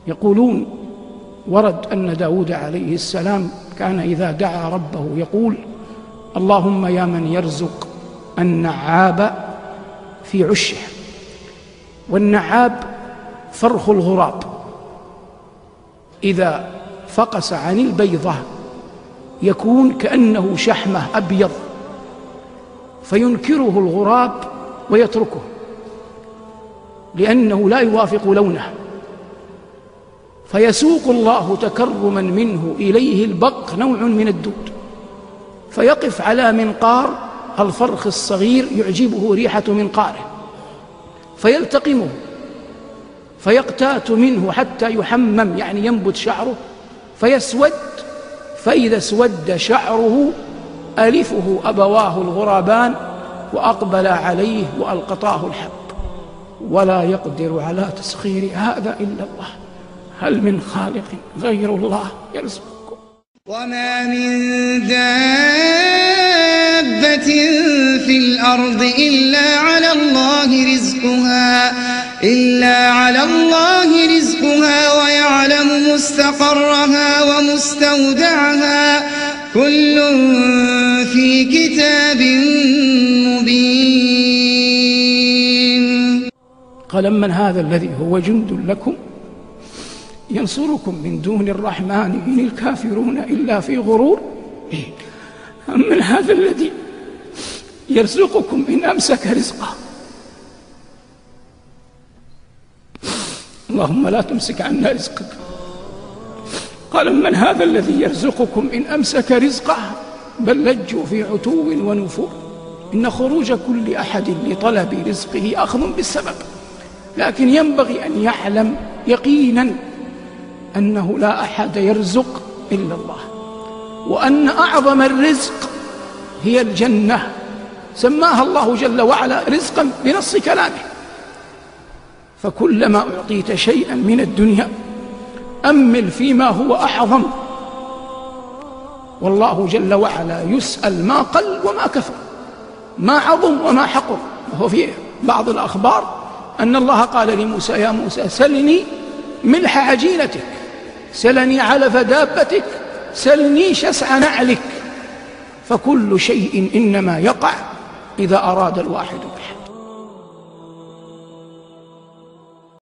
يقولون ورد أن داود عليه السلام كان إذا دعا ربه يقول: اللهم يا من يرزق النعاب في عشه. والنعاب فرخ الغراب، إذا فقس عن البيضة يكون كأنه شحمة أبيض، فينكره الغراب ويتركه لأنه لا يوافق لونه، فيسوق الله تكرما منه إليه البق، نوع من الدود، فيقف على منقار الفرخ الصغير يعجبه ريحة منقاره، فيلتقمه فيقتات منه حتى يحمم، يعني ينبت شعره فيسود، فإذا اسود شعره ألفه أبواه الغرابان وأقبل عليه وألقطاه الحب، ولا يقدر على تسخير هذا إلا الله. هل من خالق غير الله يرزقكم؟ وما من دابة في الأرض إلا على الله رزقها ويعلم مستقرها ومستودعها، كل في كتاب مبين. قال: من هذا الذي هو جند لكم ينصركم من دون الرحمن إن الكافرون إلا في غرور؟ أم من هذا الذي يرزقكم إن أمسك رزقه؟ اللهم لا تمسك عنا رزقك. قال: من هذا الذي يرزقكم إن أمسك رزقه؟ بل لجوا في عتو ونفور. إن خروج كل أحد لطلب رزقه أخذ بالسبب، لكن ينبغي أن يعلم يقينا أنه لا أحد يرزق إلا الله، وأن أعظم الرزق هي الجنة، سماها الله جل وعلا رزقا بنص كلامه. فكلما أعطيت شيئا من الدنيا أمل فيما هو أعظم، والله جل وعلا يسأل ما قل وما كثر، ما عظم وما حقر. وهو في بعض الأخبار أن الله قال لموسى: يا موسى سلني ملح عجينتك، سلني علف دابتك، سلني شسع نعلك. فكل شيء إنما يقع إذا أراد الواحد